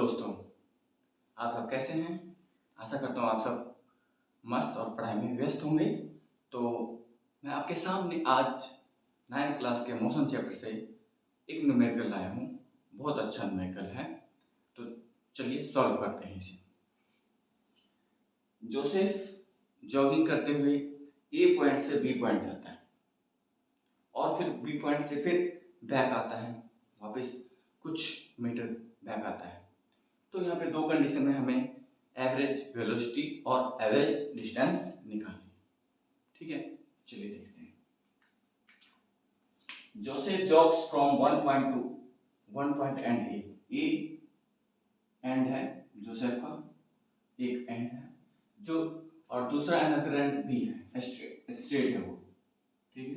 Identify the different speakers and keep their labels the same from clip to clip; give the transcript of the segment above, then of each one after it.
Speaker 1: दोस्तों, आप सब कैसे हैं? आशा करता हूँ आप सब मस्त और पढ़ाई में व्यस्त होंगे। तो मैं आपके सामने आज 9th क्लास के मोशन चैप्टर से एक न्यूमेरिकल लाया हूँ। बहुत अच्छा न्यूमेरिकल है, तो चलिए सॉल्व करते हैं इसे। जोसेफ जॉगिंग करते हुए ए पॉइंट से बी पॉइंट जाता है और फिर बी पॉइंट से फिर बैक आता है, वापस कुछ मीटर बैक आता है। तो यहाँ पे दो कंडीशन में हमें एवरेज वेलोसिटी और एवरेज डिस्टेंस निकालनी है। ठीक है, चलिए देखते हैं। Joseph जॉग्स from one point two one point and A and है जोसेफ का, एक एंड है जो, और दूसरा अनदर एंड बी है, स्ट्रेट है वो। ठीक है,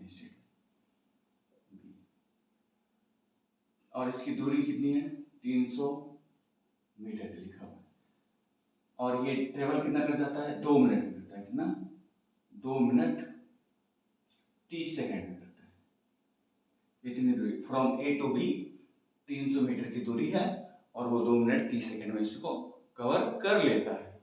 Speaker 1: स्ट्रेट और इसकी दूरी कितनी है? 300 मीटर लिखा हुआ है। और ये ट्रेवल कितना कर जाता है? 2 मिनट में करता है। कितना? 2 मिनट 30 सेकेंड में करता है। इतनी दूरी from A to B 300 metre की दूरी है और वो 2 मिनट 30 सेकेंड में इसको कवर कर लेता है।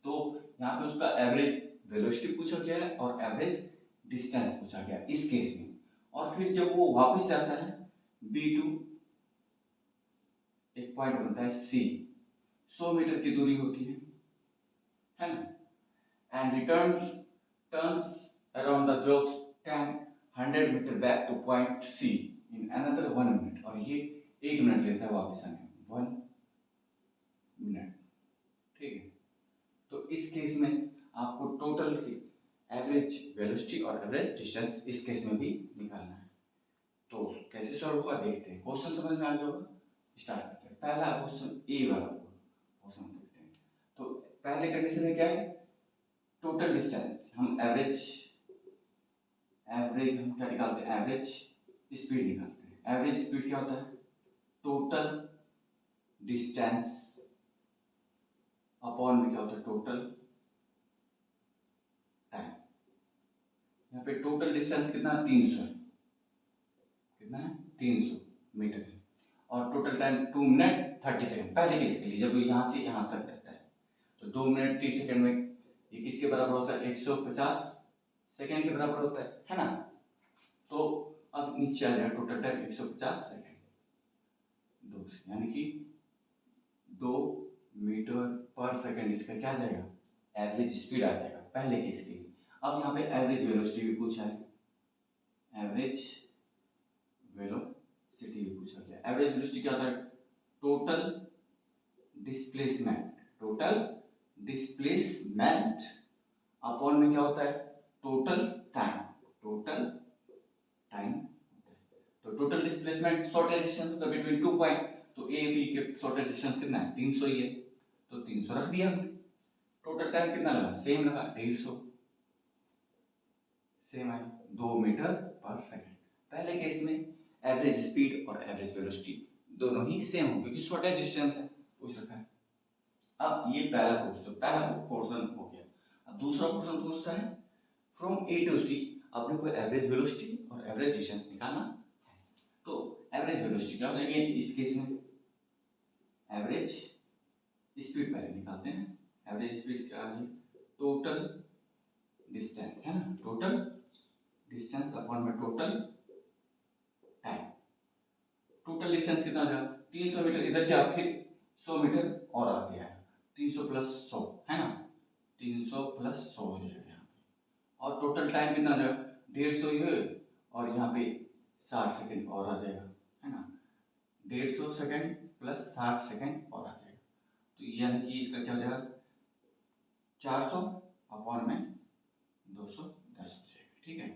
Speaker 1: तो यहाँ पे उसका एवरेज वेलोसिटी पूछा गया है और एवरेज डिस्टेंस पूछा गया है इस केस में। और फिर जब वो वापस जाता है बी टू, एक पॉइंट बनता है सी, 100 मीटर की दूरी होती है ना, and turns around the jogs 100 metre back to point C in another 1 minute. और ये 1 मिनट लेता है वापस आने में, 1 मिनट। ठीक है, तो इस केस में आपको टोटल की एवरेज वेलोसिटी और एवरेज डिस्टेंस इस केस में भी निकालना है। तो कैसे सॉल्व होगा देखते हैं। क्वेश्चन समझ में आ जाएगा, स्टार्ट करते हैं। पहला क्वेश्चन ए वाला क्वेश्चन देखते हैं। तो पहले कंडीशन में क्या है? Total distance. हम एवरेज हम क्या निकालते हैं? एवरेज स्पीड निकालते हैं। एवरेज स्पीड क्या होता है? टोटल डिस्टेंस अपॉन में क्या होता है? Total time. यहाँ पे टोटल डिस्टेंस कितना? 300 है। कितना है? 300 मीटर है। और टोटल टाइम 2 मिनट 30 सेकेंड। पहले केस के लिए जब यहाँ से यहाँ तक जाता है तो 2 मिनट 30 सेकेंड में ये किसके बराबर होता है? 150 सेकेंड के बराबर होता है ना। तो अब नीचे आ जाए टोटल टाइम 150 सेकेंड, यानी कि 2 मीटर पर सेकेंड। इसका क्या आ जाएगा? एवरेज स्पीड आ जाएगा पहले केस के लिए। अब यहाँ पे एवरेज वेलोसिटी भी पूछा है, एवरेज वेलोसिटी भी पूछा गया। एवरेज वेलोसिटी क्या होता है? Total displacement. Total displacement upon में क्या होता है? Total time. Total time. तो टोटल डिस्प्लेसमेंट शॉर्टेज डिस्टेंस होता है बिटवीन 2 पॉइंट। तो ए बी के शॉर्टेज डिस्टेंस कितना है? 300 ही है, तो 300 रख दिया हमने। टोटल टाइम कितना लगा? सेम लगा, 150। सेम है, 2 मीटर पर सेकंड। पहले केस में एवरेज स्पीड और एवरेज वेलोसिटी दोनों ही सेम हो क्योंकि शॉर्टेज डिस्टेंस है, पूछ रखा है। अब ये पहला पोर्शन हो गया। अब दूसरा पोर्शन पूछता है फ्रॉम ए टू सी आपने कोई एवरेज वेलोसिटी और एवरेज डिस्टेंस निकालना है। तो एवरेज वेलोसिटी क्या होता है? इस केस में एवरेज स्पीड पहले निकालते हैं। एवरेज स्पीड क्या है? टोटल डिस्टेंस है ना, टोटल डिस्टेंस अपॉन में टोटल टाइम। टोटल डिस्टेंस कितना था? 300 मीटर। इधर क्या फिर 100 मीटर और आ गया, 300 प्लस 100 है ना, 300 प्लस 100 हो जाएगा यहाँ पे। और टोटल टाइम कितना था? 150 ये, और यहाँ पे 60 सेकेंड और आ जाएगा, है ना। 150 सेकेंड प्लस 60 सेकेंड और आ जाएगा। तो यानी कि इसका क्या हो जाएगा? 400 अपॉन में 210 हो जाएगा। ठीक है,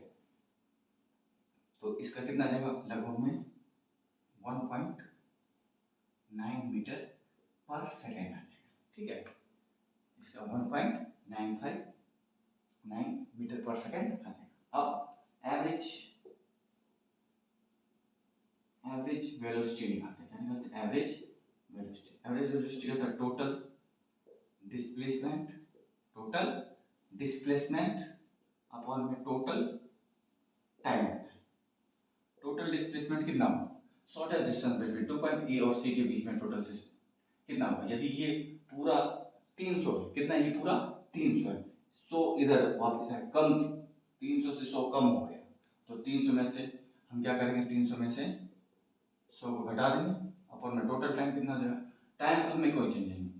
Speaker 1: तो इसका कितना आ जाएगा? लगभग में 1.9 मीटर पर सेकेंड आ जाएगा। ठीक है, इसका 1.959 मीटर पर सेकेंड आ जाएगा। अब एवरेज वेलोसिटी निकालते हैं। क्या निकालते हैं? Average velocity. एवरेज वेलोसिटी होता है टोटल डिस्प्लेसमेंट अपॉन में टोटल टाइम। टोटल डिस्प्लेसमेंट कितना? Shortest distance between 2 point A और सी के बीच में टोटल डिस्टेंस कितना होगा। यदि ये पूरा 300 है, कितना ये पूरा 300 है, 100 इधर वापस है, कम 300 से 100 कम हो गया, तो 300 में से हम क्या करेंगे, 300 में से 100 को घटा देंगे, अपन में टोटल टाइम कितना हो जाएगा। टाइम में कोई चेंज नहीं,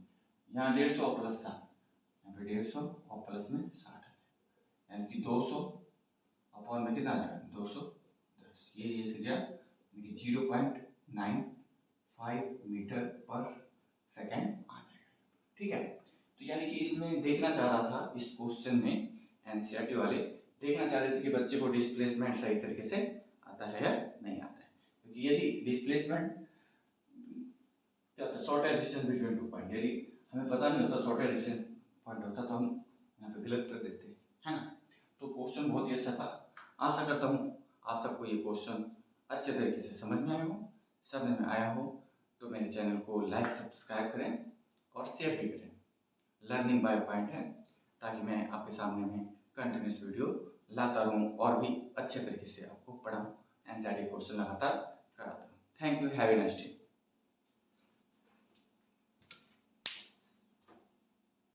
Speaker 1: यहाँ 150 और प्लस 7, यहाँ पे 150 और प्लस में 60, यानी कि 200 अपन में कितना आ जाएगा 210, ये से गया 0.95 मीटर पर सेकेंड आ जाएगा। ठीक है, तो यानी कि इसमें देखना चाह रहा था, इस क्वेश्चन में एनसीईआरटी वाले देखना चाह रहे थे कि बच्चे को डिस्प्लेसमेंट सही तरीके से आता है या नहीं आता है, क्योंकि यदि डिस्प्लेसमेंट क्या होता है, शॉर्टेस्ट डिस्टेंस बिटवीन 2 पॉइंट, यदि हमें पता नहीं होता शॉर्टेस्ट डिस्टेंस पॉइंट होता तो हम यहाँ पे गलत कर देते, है ना। तो क्वेश्चन बहुत ही अच्छा था, आशा करता हूँ आप सबको ये क्वेश्चन अच्छे तरीके से समझ में आया हो, समझ में आया हो तो मेरे चैनल को लाइक सब्सक्राइब करें और शेयर भी करें। लर्निंग बाय पॉइंट है, ताकि मैं आपके सामने में कंटिन्यूस वीडियो लाता रहूँ और भी अच्छे तरीके से आपको पढ़ाऊँ, एनसीईआरटी क्वेश्चन लगातार कराता हूँ। Thank you, have a nice day.